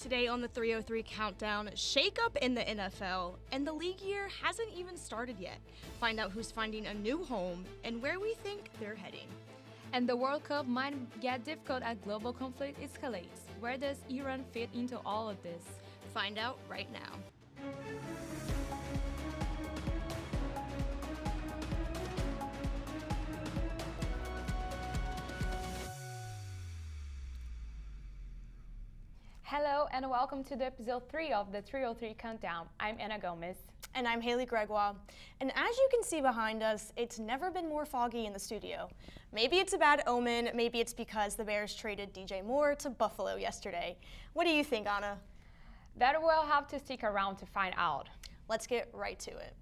Today on the 303 Countdown, shake-up in the NFL, and the league year hasn't even started yet. Find out who's finding a new home and where we think they're heading. And the World Cup might get difficult as global conflict escalates. Where does Iran fit into all of this? Find out right now. Hello and welcome to the episode 3 of the 303 Countdown. I'm Anna Gomez. And I'm Hayley Gregoire. And as you can see behind us, it's never been more foggy in the studio. Maybe it's a bad omen, maybe it's because the Bears traded DJ Moore to Buffalo yesterday. What do you think, Anna? That we'll have to stick around to find out. Let's get right to it.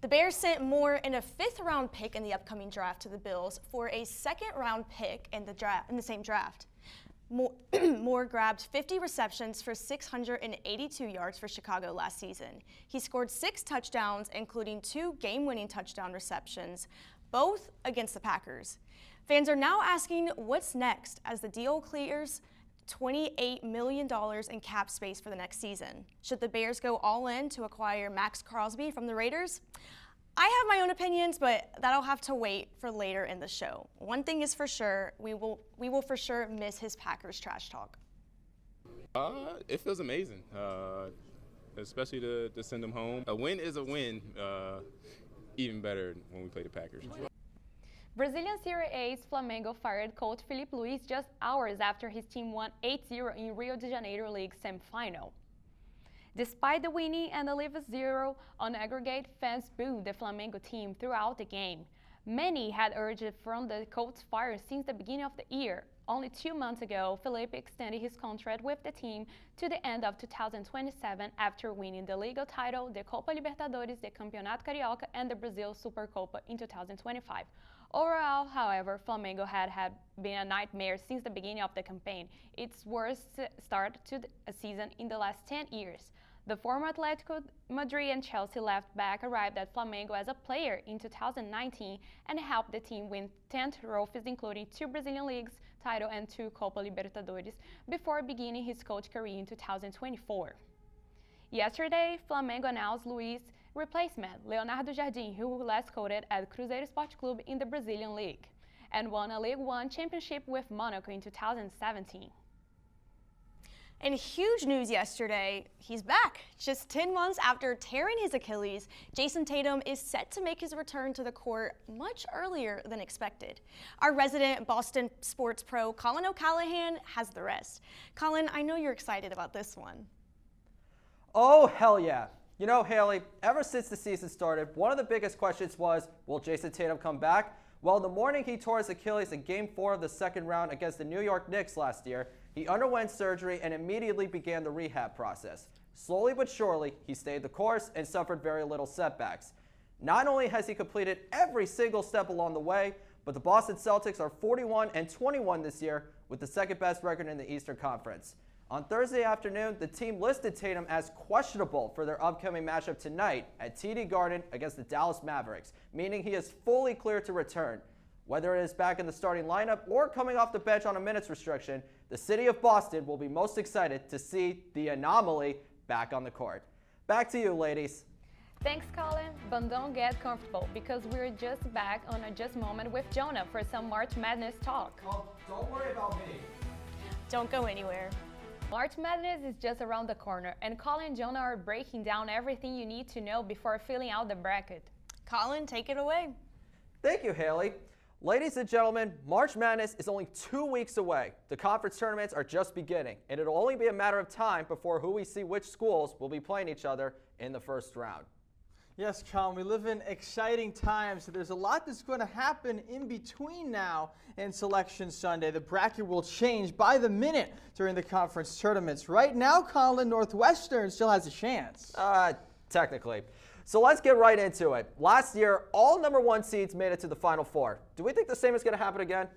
The Bears sent Moore and a 5th-round pick in the upcoming draft to the Bills for a 2nd-round pick in the same draft. Moore grabbed 50 receptions for 682 yards for Chicago last season. He scored 6 touchdowns, including 2 game-winning touchdown receptions, both against the Packers. Fans are now asking what's next as the deal clears $28 million in cap space for the next season. Should the Bears go all in to acquire Max Crosby from the Raiders? I have my own opinions, but that'll have to wait for later in the show. One thing is for sure, we will for sure miss his Packers trash talk. It feels amazing, especially to send them home. A win is a win, even better when we play the Packers. Brazilian Serie A's Flamengo fired coach Filipe Luis just hours after his team won 8-0 in Rio de Janeiro League semifinal. Despite the winning and the leave 0 on aggregate, fans booed the Flamengo team throughout the game. Many had urged from the coach's fire since the beginning of the year. Only 2 months ago, Felipe extended his contract with the team to the end of 2027 after winning the league title, the Copa Libertadores, the Campeonato Carioca, and the Brazil Supercopa in 2025. Overall, however, Flamengo had been a nightmare since the beginning of the campaign, its worst start to a season in the last 10 years. The former Atletico Madrid and Chelsea left back arrived at Flamengo as a player in 2019 and helped the team win 10 trophies, including 2 Brazilian Leagues title and 2 Copa Libertadores, before beginning his coach career in 2024. Yesterday, Flamengo announced Luis' replacement, Leonardo Jardim, who last coached at Cruzeiro Esporte Clube in the Brazilian League, and won a League One championship with Monaco in 2017. And huge news yesterday, he's back. Just 10 months after tearing his Achilles, Jason Tatum is set to make his return to the court much earlier than expected. Our resident Boston sports pro, Colin O'Callahan, has the rest. Colin, I know you're excited about this one. Oh, hell yeah. You know, Hayley, ever since the season started, one of the biggest questions was, will Jason Tatum come back? Well, the morning he tore his Achilles in Game 4 of the 2nd round against the New York Knicks last year, he underwent surgery and immediately began the rehab process. Slowly but surely, he stayed the course and suffered very little setbacks. Not only has he completed every single step along the way, but the Boston Celtics are 41-21 this year with the 2nd best record in the Eastern Conference. On Thursday afternoon, the team listed Tatum as questionable for their upcoming matchup tonight at TD Garden against the Dallas Mavericks, meaning he is fully clear to return. Whether it is back in the starting lineup or coming off the bench on a minutes restriction, the city of Boston will be most excited to see the anomaly back on the court. Back to you, ladies. Thanks, Colin, but don't get comfortable because we're just back on a Just Moment with Jonah for some March Madness talk. Oh, don't worry about me. Don't go anywhere. March Madness is just around the corner, and Colin and Jonah are breaking down everything you need to know before filling out the bracket. Colin, take it away. Thank you, Hayley. Ladies and gentlemen, March Madness is only 2 weeks away. The conference tournaments are just beginning, and it'll only be a matter of time before we see which schools will be playing each other in the first round. Yes, Colin, we live in exciting times. So there's a lot that's going to happen in between now and Selection Sunday. The bracket will change by the minute during the conference tournaments. Right now, Colin, Northwestern still has a chance. Technically. So let's get right into it. Last year, all number 1 seeds made it to the Final Four. Do we think the same is going to happen again?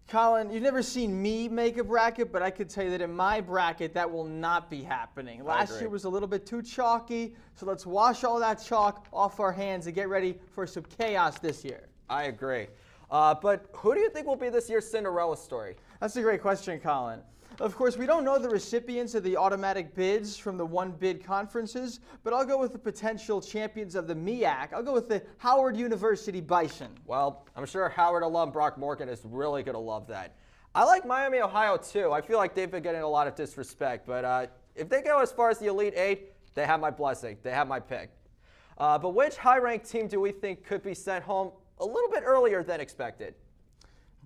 Colin, you've never seen me make a bracket, but I could tell you that in my bracket, that will not be happening. Last year was a little bit too chalky, so let's wash all that chalk off our hands and get ready for some chaos this year. I agree. But who do you think will be this year's Cinderella story? That's a great question, Colin. Of course, we don't know the recipients of the automatic bids from the one-bid conferences, but I'll go with the potential champions of the MEAC. I'll go with the Howard University Bison. Well, I'm sure Howard alum Brock Morgan is really going to love that. I like Miami, Ohio, too. I feel like they've been getting a lot of disrespect, but if they go as far as the Elite Eight, they have my blessing. They have my pick. But which high-ranked team do we think could be sent home a little bit earlier than expected?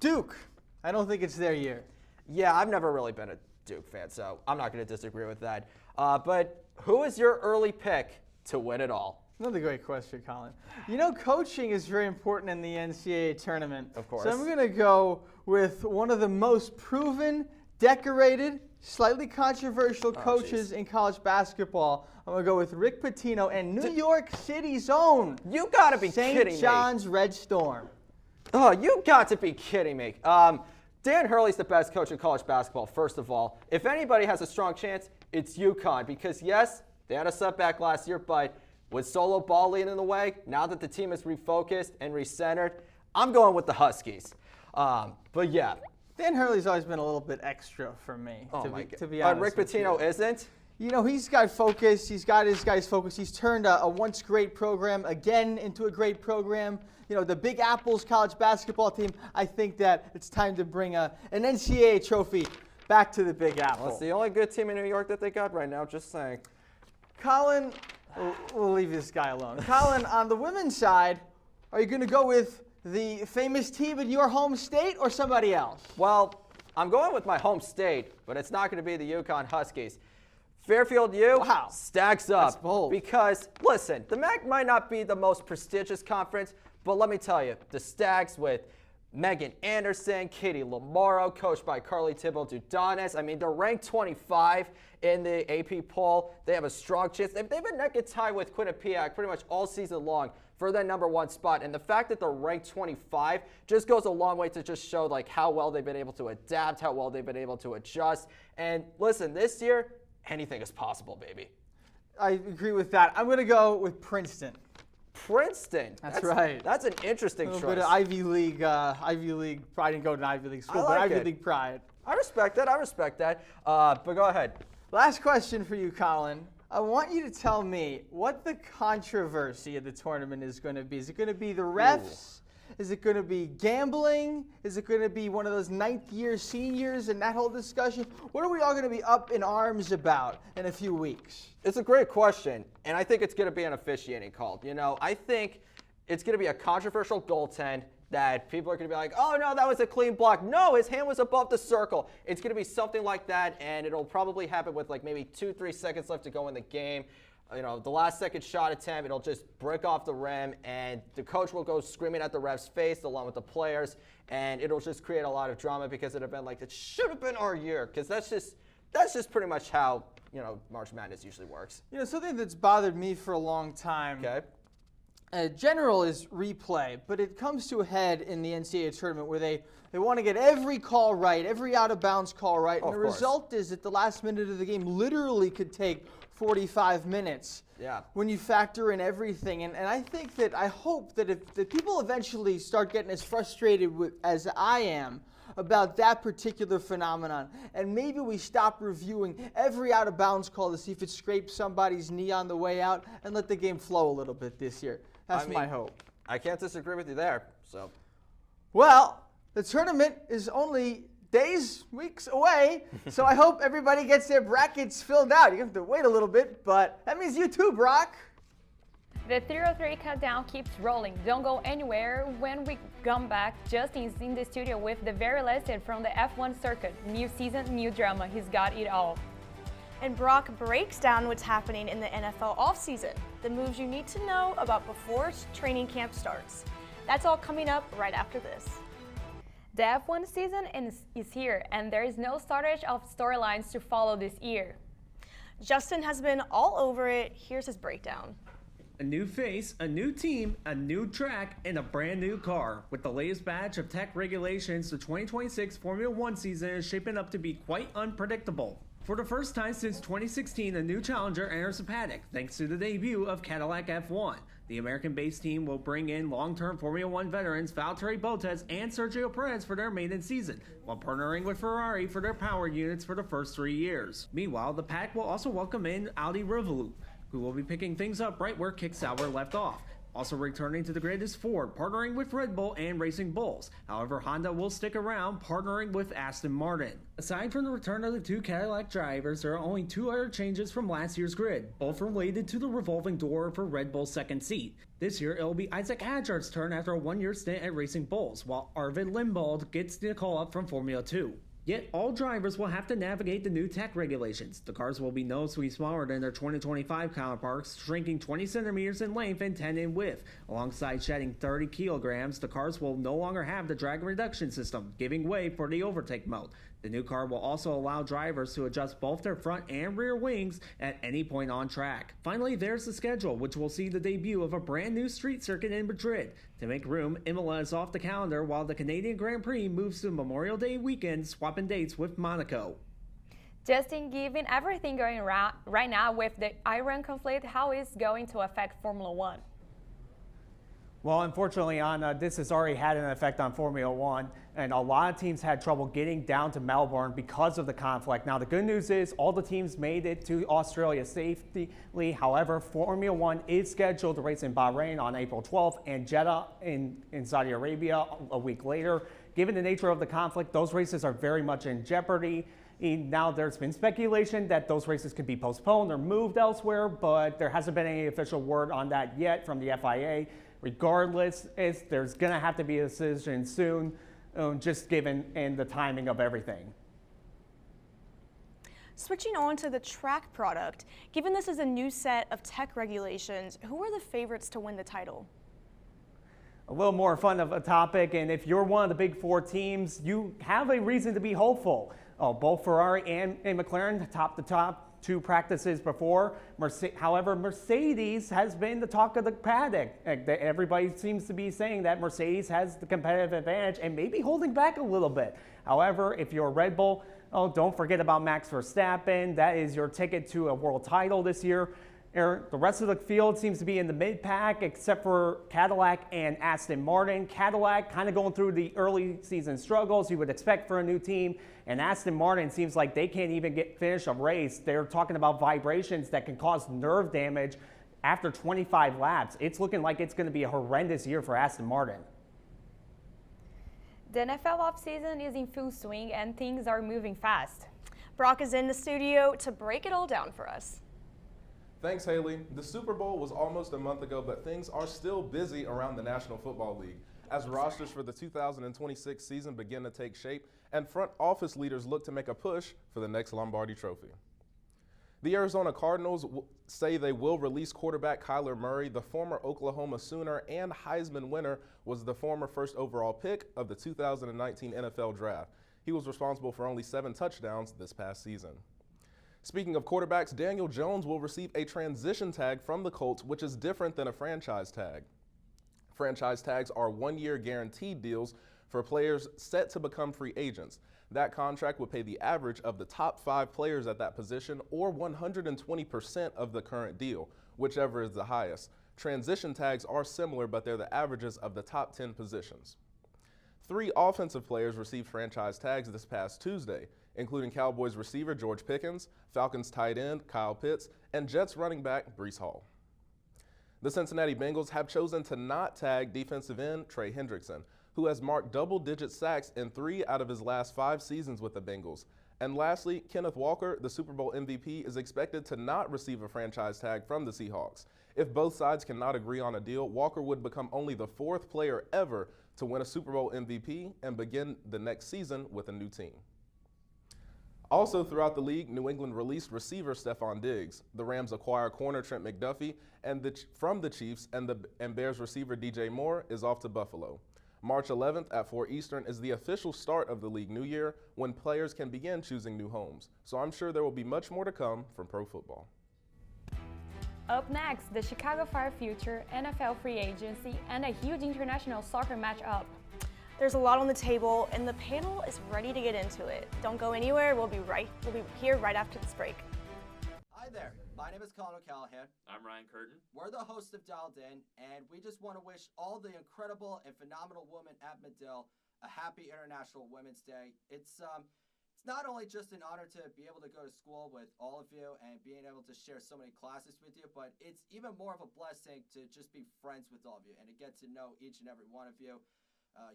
Duke. I don't think it's their year. Yeah, I've never really been a Duke fan, so I'm not going to disagree with that. But who is your early pick to win it all? Another great question, Colin. You know, coaching is very important in the NCAA tournament. Of course. So I'm going to go with one of the most proven, decorated, slightly controversial coaches in college basketball. I'm going to go with Rick Pitino and New York City's own. You got to be kidding me. St. John's Red Storm. Oh, you got to be kidding me. Dan Hurley's the best coach in college basketball, first of all. If anybody has a strong chance, it's UConn. Because, yes, they had a setback last year, but with Solo Ball leading the way, now that the team is refocused and recentered, I'm going with the Huskies. But, yeah. Dan Hurley's always been a little bit extra for me, to be honest. Rick Pitino isn't? You know, he's got focus. He's got his guys focused. He's turned a once great program again into a great program. You know, the Big Apple's college basketball team, I think that it's time to bring an NCAA trophy back to the Big Apple. Well, it's the only good team in New York that they got right now, just saying. Colin, we'll leave this guy alone. Colin, on the women's side, are you going to go with the famous team in your home state or somebody else? Well, I'm going with my home state, but it's not going to be the UConn Huskies. Fairfield U stacks up. That's bold. Because, listen, the MAC might not be the most prestigious conference, but let me tell you, the Stags with Megan Anderson, Katie Lamaro, coached by Carly Thibault-Dudonis. I mean, they're ranked 25 in the AP poll. They have a strong chance. They've been neck and tie with Quinnipiac pretty much all season long for their #1 spot. And the fact that they're ranked 25 just goes a long way to just show like how well they've been able to adapt, how well they've been able to adjust. And listen, this year, anything is possible, baby. I agree with that. I'm going to go with Princeton. Princeton. That's right. That's an interesting A choice. little bit of Ivy League. I didn't go to an Ivy League school, but Ivy League pride. I respect that. But go ahead. Last question for you, Colin. I want you to tell me what the controversy of the tournament is going to be. Is it going to be the refs? Is it going to be gambling? Is it going to be one of those ninth-year seniors and that whole discussion? What are we all going to be up in arms about in a few weeks? It's a great question, and I think it's going to be an officiating call. You know, I think it's going to be a controversial goaltend that people are going to be like, oh, no, that was a clean block. No, his hand was above the circle. It's going to be something like that, and it'll probably happen with like maybe 2-3 seconds left to go in the game. You know, the last second shot attempt, it'll just break off the rim, and the coach will go screaming at the ref's face along with the players, and it'll just create a lot of drama because it'll have been like, it should have been our year, because that's just pretty much how, you know, March Madness usually works. You know, something that's bothered me for a long time. Okay. General is replay, but it comes to a head in the NCAA tournament where they want to get every call right, every out-of-bounds call right, and the result is that the last minute of the game literally could take 45 minutes. Yeah. When you factor in everything, and I hope that if people eventually start getting as frustrated as I am about that particular phenomenon, and maybe we stop reviewing every out-of-bounds call to see if it scrapes somebody's knee on the way out, and let the game flow a little bit this year. That's my hope. I can't disagree with you there. So, well, the tournament is only days, weeks away, so I hope everybody gets their brackets filled out. You have to wait a little bit, but that means you too, Brock. The 303 countdown keeps rolling. Don't go anywhere. When we come back, Justin's in the studio with the very latest from the F1 circuit. New season, new drama. He's got it all. And Brock breaks down what's happening in the NFL offseason, the moves you need to know about before training camp starts. That's all coming up right after this. The F1 season is here, and there is no shortage of storylines to follow this year. Justin has been all over it. Here's his breakdown. A new face, a new team, a new track, and a brand new car. With the latest batch of tech regulations, the 2026 Formula One season is shaping up to be quite unpredictable. For the first time since 2016, a new challenger enters the paddock, thanks to the debut of Cadillac F1. The American-based team will bring in long-term Formula One veterans Valtteri Bottas and Sergio Perez for their maiden season, while partnering with Ferrari for their power units for the first 3 years. Meanwhile, the pack will also welcome in Audi Revolut, who will be picking things up right where Kick Sauber left off. Also returning to the grid is Ford, partnering with Red Bull and Racing Bulls. However, Honda will stick around, partnering with Aston Martin. Aside from the return of the 2 Cadillac drivers, there are only 2 other changes from last year's grid, both related to the revolving door for Red Bull's second seat. This year, it will be Isaac Hadjar's turn after a 1-year stint at Racing Bulls, while Arvid Limbold gets the call-up from Formula 2. Yet, all drivers will have to navigate the new tech regulations. The cars will be noticeably smaller than their 2025 counterparts, shrinking 20 centimeters in length and 10 in width. Alongside shedding 30 kilograms, the cars will no longer have the drag reduction system, giving way for the overtake mode. The new car will also allow drivers to adjust both their front and rear wings at any point on track. Finally, there's the schedule, which will see the debut of a brand new street circuit in Madrid. To make room, Imola is off the calendar while the Canadian Grand Prix moves to Memorial Day weekend, swapping dates with Monaco. Justin, given everything going around right now with the Iran conflict, how is it going to affect Formula One? Well, unfortunately, Anna, this has already had an effect on Formula One, and a lot of teams had trouble getting down to Melbourne because of the conflict. Now, the good news is all the teams made it to Australia safely. However, Formula One is scheduled to race in Bahrain on April 12th and Jeddah in Saudi Arabia a week later. Given the nature of the conflict, those races are very much in jeopardy. Now, there's been speculation that those races could be postponed or moved elsewhere, but there hasn't been any official word on that yet from the FIA. Regardless, there's going to have to be a decision soon, just given the timing of everything. Switching on to the track product, given this is a new set of tech regulations, who are the favorites to win the title? A little more fun of a topic, and if you're one of the big 4 teams, you have a reason to be hopeful. Both Ferrari and McLaren top the top 2 practices before. However, Mercedes has been the talk of the paddock. Everybody seems to be saying that Mercedes has the competitive advantage and maybe holding back a little bit. However, if you're Red Bull, don't forget about Max Verstappen. That is your ticket to a world title this year. The rest of the field seems to be in the mid-pack except for Cadillac and Aston Martin. Cadillac kind of going through the early season struggles you would expect for a new team, and Aston Martin seems like they can't even finish a race. They're talking about vibrations that can cause nerve damage after 25 laps. It's looking like it's going to be a horrendous year for Aston Martin. The NFL offseason is in full swing and things are moving fast. Brock is in the studio to break it all down for us. Thanks, Hayley. The Super Bowl was almost a month ago, but things are still busy around the National Football League as rosters for the 2026 season begin to take shape and front office leaders look to make a push for the next Lombardi Trophy. The Arizona Cardinals say they will release quarterback Kyler Murray. The former Oklahoma Sooner and Heisman winner was the former first overall pick of the 2019 NFL Draft. He was responsible for only 7 touchdowns this past season. Speaking of quarterbacks, Daniel Jones will receive a transition tag from the Colts, which is different than a franchise tag. Franchise tags are 1-year guaranteed deals for players set to become free agents. That contract would pay the average of the top 5 players at that position or 120% of the current deal, whichever is the highest. Transition tags are similar, but they're the averages of the top 10 positions. 3 offensive players received franchise tags this past Tuesday, including Cowboys receiver George Pickens, Falcons tight end Kyle Pitts, and Jets running back Breece Hall. The Cincinnati Bengals have chosen to not tag defensive end Trey Hendrickson, who has marked double-digit sacks in 3 out of his last 5 seasons with the Bengals. And lastly, Kenneth Walker, the Super Bowl MVP, is expected to not receive a franchise tag from the Seahawks. If both sides cannot agree on a deal, Walker would become only the 4th player ever to win a Super Bowl MVP and begin the next season with a new team. Also throughout the league, New England released receiver Stephon Diggs. The Rams acquire corner Trent McDuffie from the Chiefs, and Bears receiver DJ Moore is off to Buffalo. March 11th at 4 Eastern is the official start of the league new year when players can begin choosing new homes. So I'm sure there will be much more to come from pro football. Up next, the Chicago Fire future, NFL free agency, and a huge international soccer matchup. There's a lot on the table, and the panel is ready to get into it. Don't go anywhere. We'll be here right after this break. Hi there, my name is Colin O'Callahan. I'm Ryan Curtin. We're the hosts of Dialed In, and we just want to wish all the incredible and phenomenal women at Medill a happy International Women's Day. It's not only just an honor to be able to go to school with all of you and being able to share so many classes with you, but it's even more of a blessing to just be friends with all of you and to get to know each and every one of you.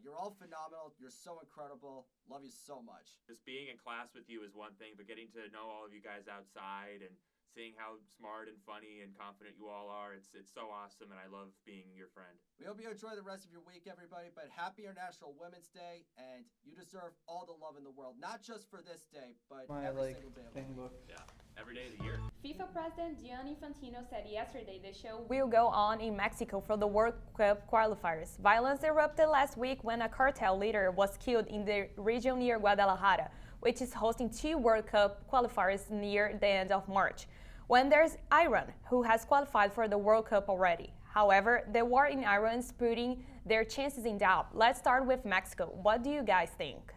You're all phenomenal. You're so incredible. Love you so much. Just being in class with you is one thing, but getting to know all of you guys outside and seeing how smart and funny and confident you all are, it's so awesome, and I love being your friend. We hope you enjoy the rest of your week, everybody, but happy International Women's Day, and you deserve all the love in the world, not just for this day, but every single day of the week. Yeah, every day of the year. FIFA President Gianni Infantino said yesterday the show will go on in Mexico for the World Cup qualifiers. Violence erupted last week when a cartel leader was killed in the region near Guadalajara, which is hosting 2 World Cup qualifiers near the end of March, when there's Iran, who has qualified for the World Cup already. However, the war in Iran is putting their chances in doubt. Let's start with Mexico. What do you guys think?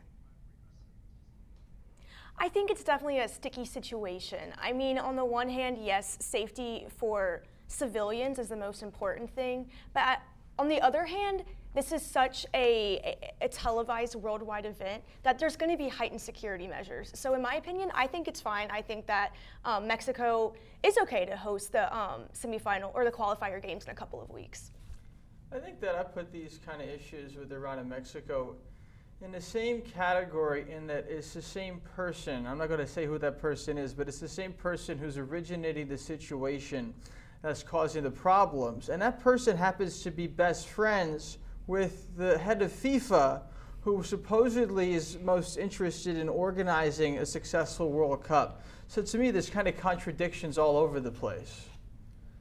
I think it's definitely a sticky situation. I mean, on the one hand, yes, safety for civilians is the most important thing, but on the other hand, this is such a televised worldwide event that there's going to be heightened security measures. So in my opinion, I think it's fine. I think that Mexico is okay to host the semifinal or the qualifier games in a couple of weeks. I think that I put these kind of issues with Iran and Mexico in the same category, in that it's the same person. I'm not going to say who that person is, but it's the same person who's originating the situation that's causing the problems. And that person happens to be best friends with the head of FIFA, who supposedly is most interested in organizing a successful World Cup. So to me, there's kind of contradictions all over the place.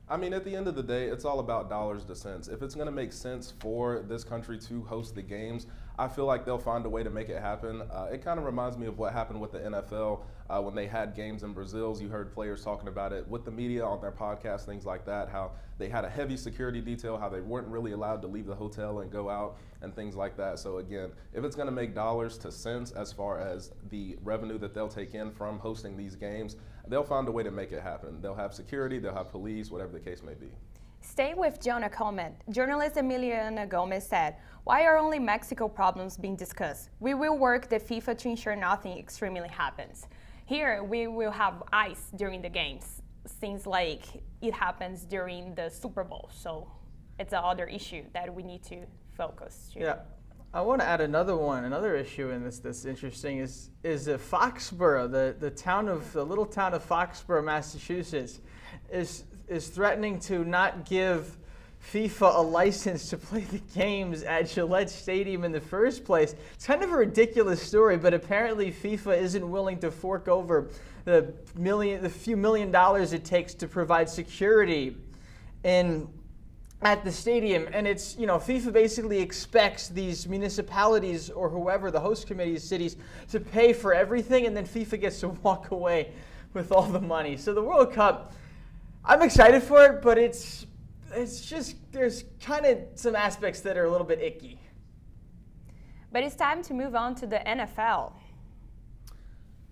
I mean, at the end of the day, it's all about dollars to cents. If it's going to make sense for this country to host the games, I feel like they'll find a way to make it happen. It kind of reminds me of what happened with the NFL when they had games in Brazil. You heard players talking about it with the media on their podcasts, things like that, how they had a heavy security detail, how they weren't really allowed to leave the hotel and go out and things like that. So again, if it's going to make dollars to cents as far as the revenue that they'll take in from hosting these games, they'll find a way to make it happen. They'll have security, they'll have police, whatever the case may be. Staying with Jonah comment, journalist Emiliana Gomez said, "Why are only Mexico problems being discussed? We will work the FIFA to ensure nothing extremely happens. Here, we will have ice during the games. Seems like it happens during the Super Bowl, so it's another issue that we need to focus to." Yeah. I want to add another issue in this that's interesting is Foxborough, the little town of Foxborough, Massachusetts, is threatening to not give FIFA a license to play the games at Gillette Stadium in the first place. It's kind of a ridiculous story, but apparently FIFA isn't willing to fork over the few million dollars it takes to provide security at the stadium. And it's, FIFA basically expects these municipalities or whoever, the host committees, cities, to pay for everything, and then FIFA gets to walk away with all the money. So the World Cup, I'm excited for it, but it's just, there's kind of some aspects that are a little bit icky. But it's time to move on to the NFL.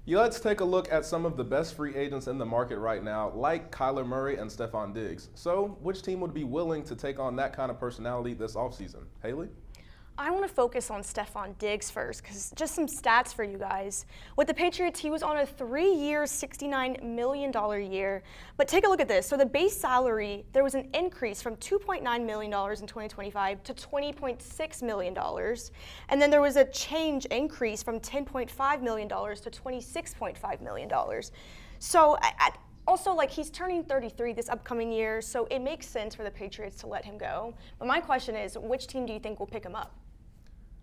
Yeah, let's take a look at some of the best free agents in the market right now, like Kyler Murray and Stephon Diggs. So, which team would be willing to take on that kind of personality this offseason? Hayley? I want to focus on Stephon Diggs first, because just some stats for you guys. With the Patriots, he was on a 3-year, $69 million year. But take a look at this. So the base salary, there was an increase from $2.9 million in 2025 to $20.6 million. And then there was a increase from $10.5 million to $26.5 million. So also, he's turning 33 this upcoming year, so it makes sense for the Patriots to let him go. But my question is, which team do you think will pick him up?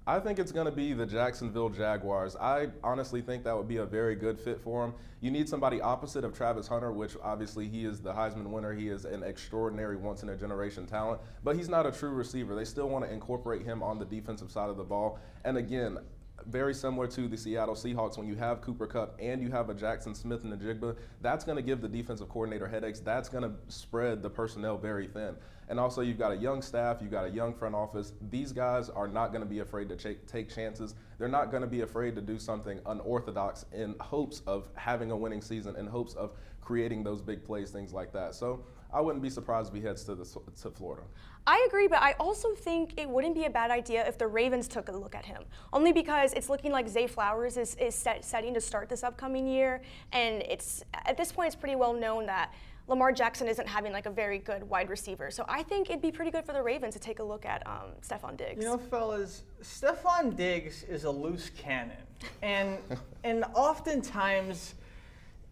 I think it's going to be the Jacksonville Jaguars. I honestly think that would be a very good fit for him. You need somebody opposite of Travis Hunter, which obviously he is the Heisman winner. He is an extraordinary once-in-a-generation talent, but he's not a true receiver. They still want to incorporate him on the defensive side of the ball. And again, very similar to the Seattle Seahawks. When you have Cooper Kupp and you have a Jackson Smith and a Jigba, that's going to give the defensive coordinator headaches. That's going to spread the personnel very thin. And also, you've got a young staff, you've got a young front office. These guys are not going to be afraid to take chances. They're not going to be afraid to do something unorthodox in hopes of having a winning season, in hopes of creating those big plays, things like that. So I wouldn't be surprised if he heads to Florida. I agree, but I also think it wouldn't be a bad idea if the Ravens took a look at him. Only because it's looking like Zay Flowers is setting to start this upcoming year, and at this point it's pretty well known that Lamar Jackson isn't having like a very good wide receiver. So I think it'd be pretty good for the Ravens to take a look at Stephon Diggs. You know, fellas, Stephon Diggs is a loose cannon. And oftentimes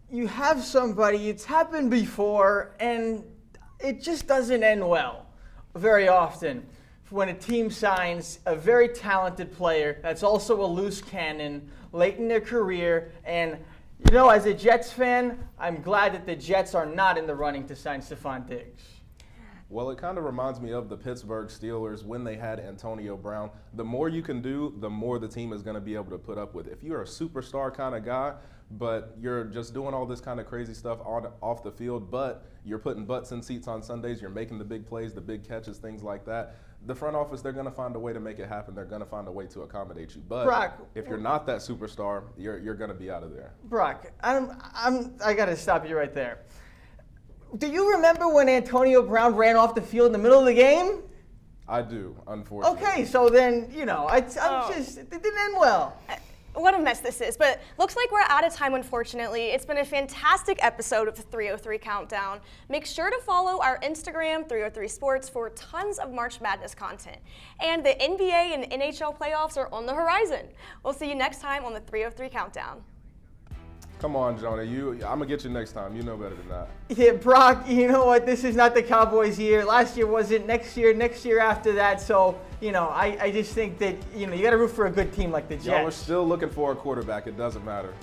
you have somebody, it's happened before, and it just doesn't end well very often when a team signs a very talented player that's also a loose cannon late in their career. And you know, as a Jets fan, I'm glad that the Jets are not in the running to sign Stephon Diggs. Well, it kind of reminds me of the Pittsburgh Steelers when they had Antonio Brown. The more you can do, the more the team is going to be able to put up with. If you're a superstar kind of guy, but you're just doing all this kind of crazy stuff off the field, but you're putting butts in seats on Sundays, you're making the big plays, the big catches, things like that, the front office, they're going to find a way to make it happen. They're going to find a way to accommodate you. But Brock, if you're not that superstar, you're going to be out of there. Brock, I got to stop you right there. Do you remember when Antonio Brown ran off the field in the middle of the game? I do, unfortunately. Okay, so then, you know, it didn't end well. What a mess this is, but looks like we're out of time, unfortunately. It's been a fantastic episode of the 303 Countdown. Make sure to follow our Instagram, 303 Sports, for tons of March Madness content. And the NBA and NHL playoffs are on the horizon. We'll see you next time on the 303 Countdown. Come on, Jonah. I'm going to get you next time. You know better than that. Yeah, Brock, you know what? This is not the Cowboys' year. Last year wasn't. Next year after that. So, you know, I just think that, you know, you got to root for a good team like the Jets. Y'all are still looking for a quarterback. It doesn't matter.